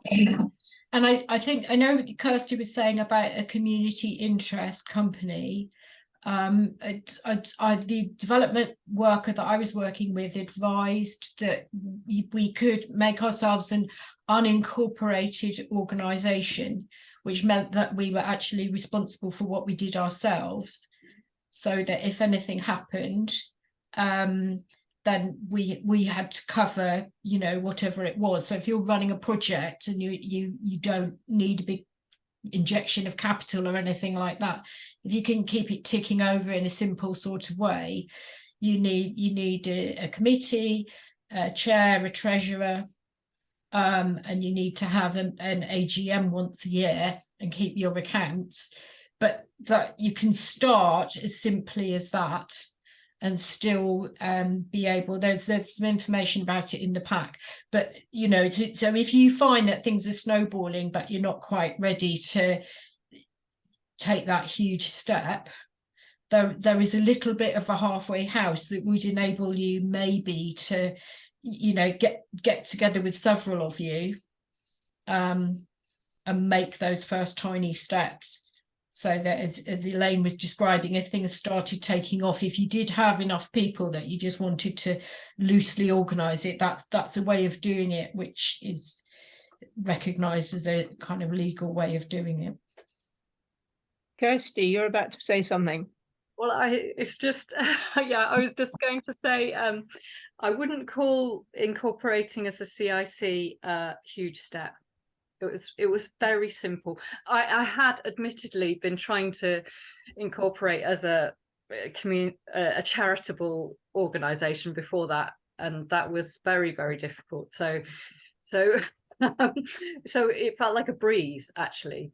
And I think, I know Kirsty was saying about a community interest company. The development worker that I was working with advised that we could make ourselves an unincorporated organisation, which meant that we were actually responsible for what we did ourselves, so that if anything happened, then we had to cover, you know, whatever it was. So if you're running a project and you don't need a big injection of capital or anything like that, if you can keep it ticking over in a simple sort of way, you need a committee, a chair, a treasurer, and you need to have an AGM once a year and keep your accounts. But that you can start as simply as that. and still be able, there's some information about it in the pack, but you know, so if you find that things are snowballing but you're not quite ready to take that huge step, there is a little bit of a halfway house that would enable you maybe to, you know, get together with several of you and make those first tiny steps, so that as Elaine was describing, if things started taking off, if you did have enough people that you just wanted to loosely organize it, that's a way of doing it which is recognized as a kind of legal way of doing it. Kirsty, you're about to say something. Well, it's just, yeah, I was just going to say, I wouldn't call incorporating as a CIC a huge step. It was very simple. I had admittedly been trying to incorporate as a charitable organization before that, and that was very, very difficult. So it felt like a breeze, actually.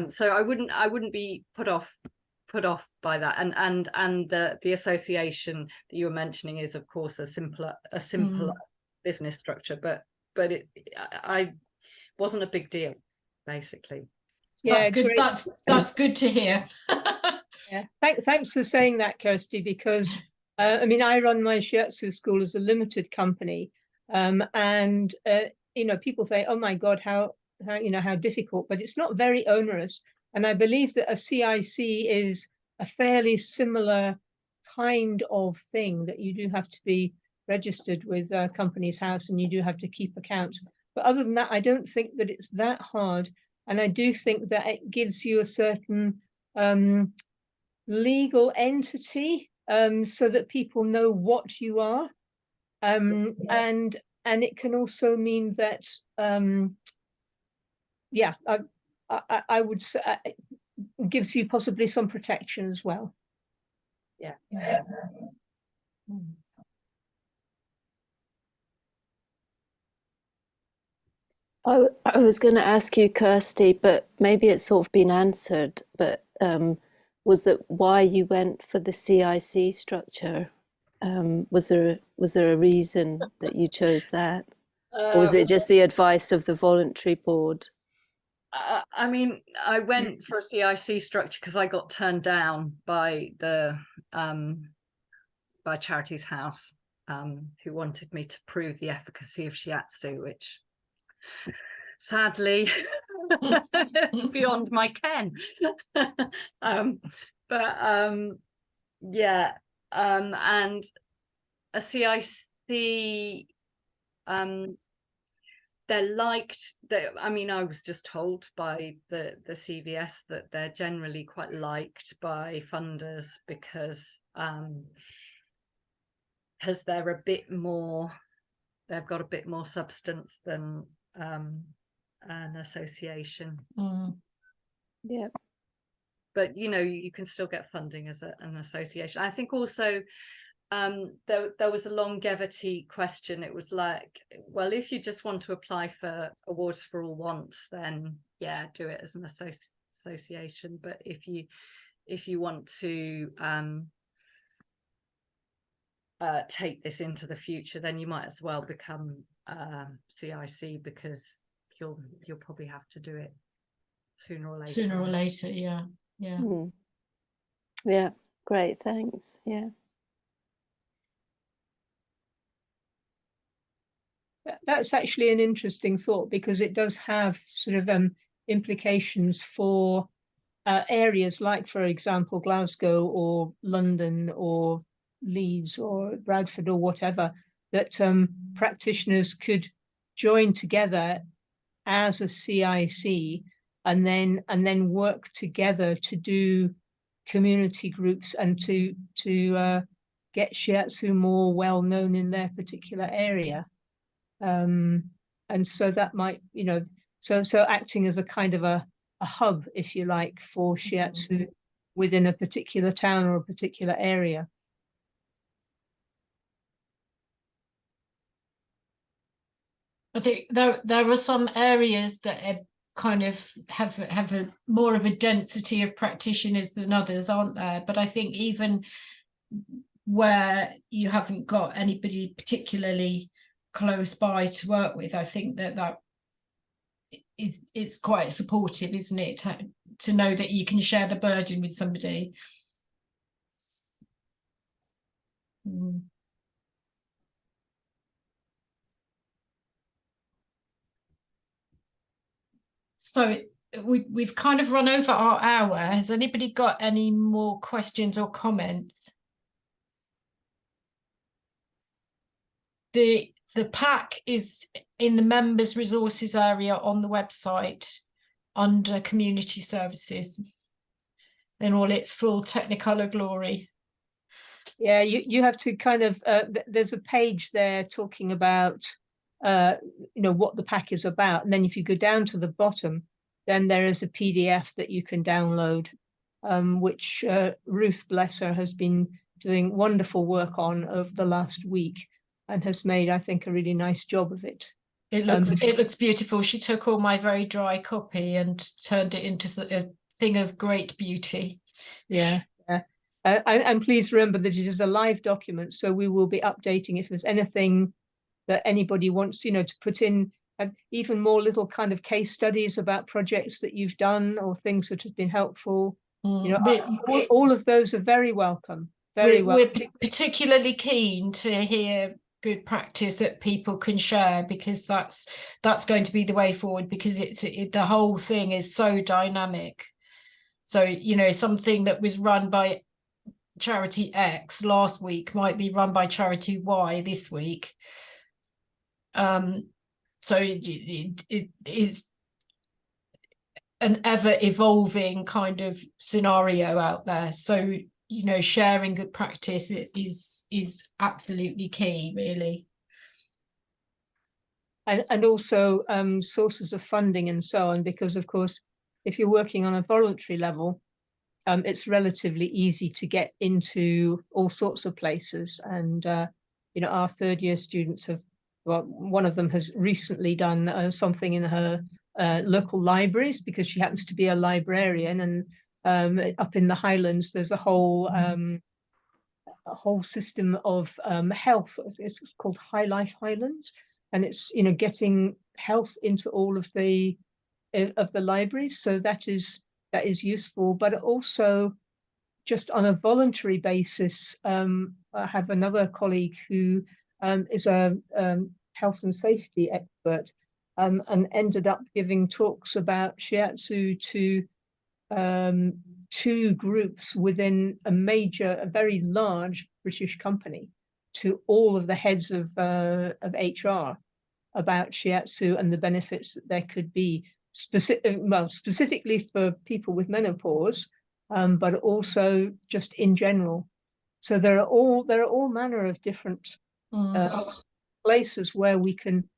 So I wouldn't be put off by that, and the association that you were mentioning is of course a simpler business structure, but I wasn't a big deal, basically. Yeah, that's good. great. That's good to hear. Yeah, thanks for saying that, Kirsty, because I mean, I run my Shiatsu school as a limited company, and you know, people say, oh my god, how difficult, but it's not very onerous. And I believe that a CIC is a fairly similar kind of thing, that you do have to be registered with Companies House and you do have to keep accounts. But other than that, I don't think that it's that hard. And I do think that it gives you a certain legal entity, so that people know what you are. And it can also mean that, yeah, I would say gives you possibly some protection as well. Yeah. I was going to ask you, Kirsty, but maybe it's sort of been answered, but was it why you went for the CIC structure? Was there a reason that you chose that? Or was it just the advice of the voluntary board? I mean, I went for a CIC structure because I got turned down by the by Charities House, who wanted me to prove the efficacy of Shiatsu, which sadly is beyond my ken. Yeah, and a CIC, they're liked. I mean, I was just told by the CVS that they're generally quite liked by funders because they're a bit more, they've got a bit more substance than an association. Yeah, but you know, you can still get funding as an association. I think also there was a longevity question. It was like, well, if you just want to apply for Awards for All once, then yeah, do it as an association. But if you want to take this into the future, then you might as well become CIC, because you'll probably have to do it sooner or later. Yeah. Yeah, great, thanks. Yeah, that's actually an interesting thought, because it does have sort of implications for areas like, for example, Glasgow or London or Leeds or Bradford or whatever, that practitioners could join together as a CIC and then work together to do community groups and to get Shiatsu more well known in their particular area. And so that might, you know, so acting as a kind of a hub, if you like, for Shiatsu within a particular town or a particular area. I think there are some areas that are kind of have a more of a density of practitioners than others, aren't there? But I think even where you haven't got anybody particularly close by to work with, I think that it's quite supportive, isn't it, to know that you can share the burden with somebody. So we've kind of run over our hour. Has anybody got any more questions or comments? The pack is in the members resources area on the website under community services in all its full Technicolor glory. Yeah, you have to kind of there's a page there talking about what the pack is about, and then if you go down to the bottom, then there is a PDF that you can download, which Ruth, bless her, has been doing wonderful work on over the last week and has made, I think, a really nice job of it. It looks beautiful. She took all my very dry copy and turned it into a thing of great beauty. Yeah. And please remember that it is a live document, so we will be updating if there's anything that anybody wants, to put in, even more little kind of case studies about projects that you've done or things that have been helpful. All of those are very welcome. We're particularly keen to hear good practice that people can share, because that's going to be the way forward, because the whole thing is so dynamic. So, something that was run by charity X last week might be run by charity Y this week. So it's an ever evolving kind of scenario out there. So, sharing good practice is absolutely key, really. And also sources of funding and so on, because of course, if you're working on a voluntary level, it's relatively easy to get into all sorts of places. And, our third year students one of them has recently done something in her local libraries, because she happens to be a librarian. And up in the Highlands, there's a whole system of health. It's called High Life Highlands. And it's, getting health into all of the libraries. So that is useful, but also just on a voluntary basis. I have another colleague who is a health and safety expert, and ended up giving talks about Shiatsu to 2 groups within a very large British company, to all of the heads of HR about Shiatsu and the benefits that there could be, specifically for people with menopause, but also just in general. So there are all manner of different places where we can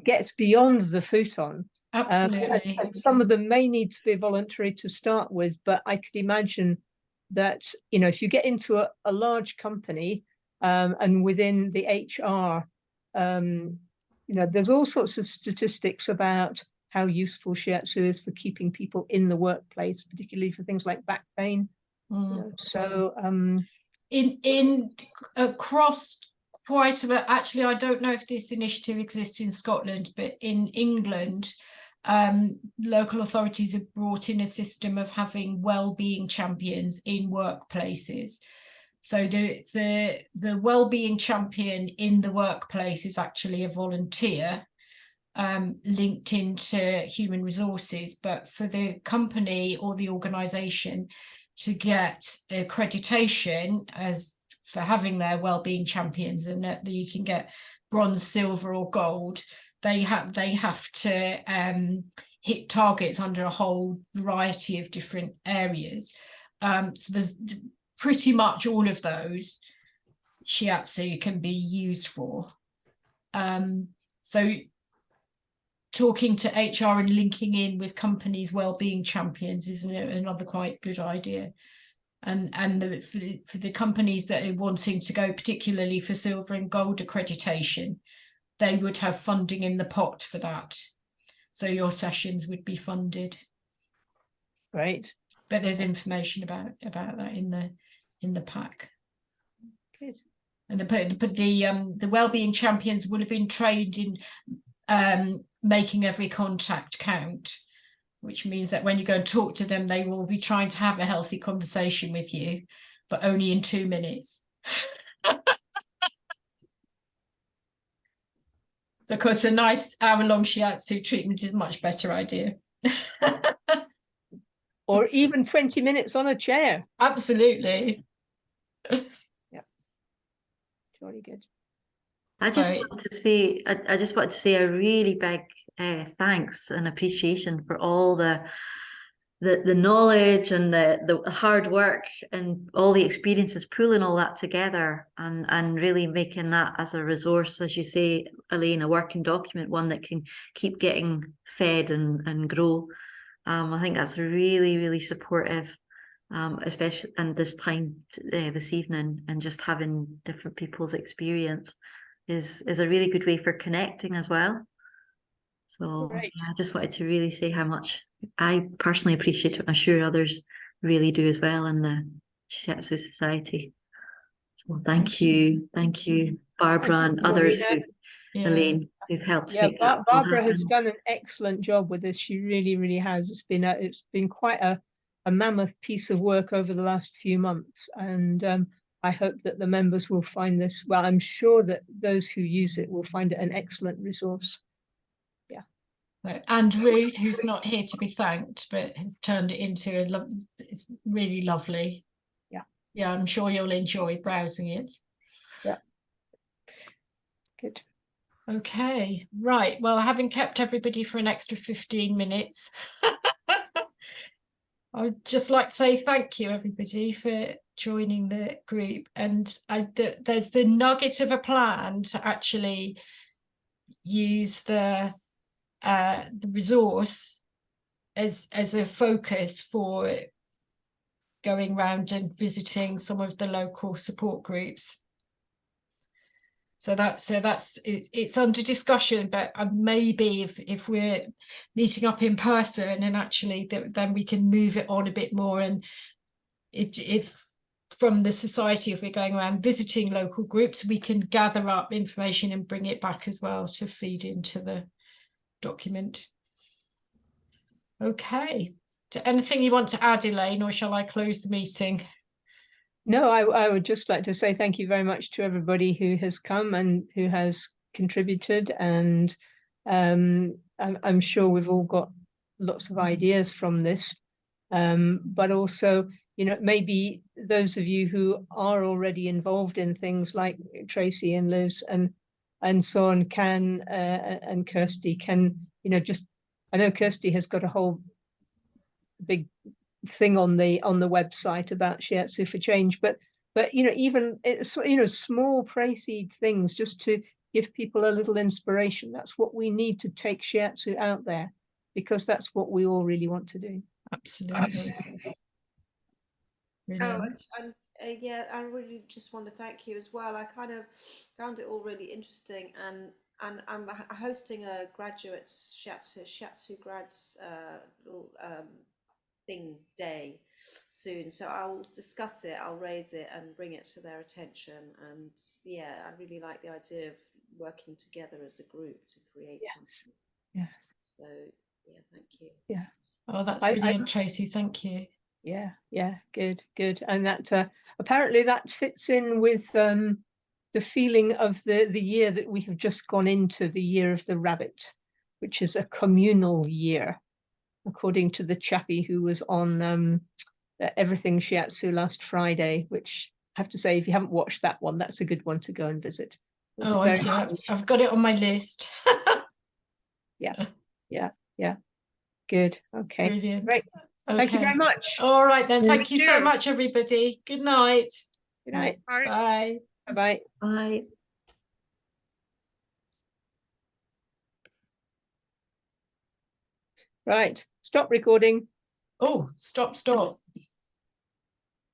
get beyond the Futon. Absolutely. And some of them may need to be voluntary to start with, but I could imagine that, if you get into a large company, and within the HR, there's all sorts of statistics about how useful Shiatsu is for keeping people in the workplace, particularly for things like back pain. So in across quite a bit, actually, I don't know if this initiative exists in Scotland, but in England, local authorities have brought in a system of having well-being champions in workplaces. So the well-being champion in the workplace is actually a volunteer, linked into human resources, but for the company or the organization to get accreditation as for having their well-being champions, and that you can get bronze, silver or gold, they have to hit targets under a whole variety of different areas. So there's pretty much all of those Shiatsu can be used for. So talking to HR and linking in with companies' well-being champions is another quite good idea. And for the companies that are wanting to go particularly for silver and gold accreditation, they would have funding in the pot for that. So your sessions would be funded. Right. But there's information about that in the pack. Good. And the wellbeing champions will have been trained in making every contact count, which means that when you go and talk to them, they will be trying to have a healthy conversation with you, but only in 2 minutes. So of course a nice hour-long shiatsu treatment is a much better idea. Or even 20 minutes on a chair. Absolutely. Jolly good. I just want to say, I just want to say a really big thanks and appreciation for all the knowledge and the hard work and all the experiences, pulling all that together and really making that as a resource, as you say, Elaine, a working document, one that can keep getting fed and grow. I think that's really, really supportive, especially in this time this evening, and just having different people's experience is a really good way for connecting as well. So Great. I just wanted to really say how much I personally appreciate it. I'm sure others really do as well in the Shiatsu Society. So thank you, Barbara, and others, Elaine, who've helped make that Barbara has happen. done an excellent job with this. She really, really has. It's been quite a mammoth piece of work over the last few months, and I hope that the members will find this. Well, I'm sure that those who use it will find it an excellent resource. And Ruth, who's not here to be thanked, but has turned it into it's really lovely. Yeah, I'm sure you'll enjoy browsing it. Yeah. Good. Okay, right. Well, having kept everybody for an extra 15 minutes, I'd just like to say thank you, everybody, for joining the group. And there's the nugget of a plan to actually use the resource as a focus for going around and visiting some of the local support groups. So it's under discussion, but maybe if we're meeting up in person and actually then we can move it on a bit more. And if from the society, if we're going around visiting local groups, we can gather up information and bring it back as well to feed into the document. Okay. Anything you want to add, Elaine, or shall I close the meeting? No, I would just like to say thank you very much to everybody who has come and who has contributed, and I'm sure we've all got lots of ideas from this, but also, you know, maybe those of you who are already involved in things like Tracy and Liz and so on can and Kirsty can, you know, just, I know Kirsty has got a whole big thing on the website about Shiatsu for Change, but you know, even it's, you know, small pre-seed things just to give people a little inspiration. That's what we need to take Shiatsu out there, because that's what we all really want to do. Absolutely. Brilliant. And yeah, I really just want to thank you as well. I kind of found it all really interesting, and I'm hosting a graduate Shiatsu grads little thing day soon, so I'll discuss it, I'll raise it and bring it to their attention. And yeah, I really like the idea of working together as a group to create something. Yes. So yeah, thank you. Yeah. Oh, that's brilliant, Tracy. Thank you. Yeah, good. And that apparently that fits in with the feeling of the year that we have just gone into, the year of the rabbit, which is a communal year, according to the chappie who was on Everything Shiatsu last Friday, which I have to say, if you haven't watched that one, that's a good one to go and visit. Oh, I've got it on my list. Yeah. Good. Okay. Brilliant. Great. Okay. Thank you very much. All right then. Thank you so much, everybody. Good night. Good night. Bye. Bye-bye. Bye. Right. Stop recording. Oh, stop.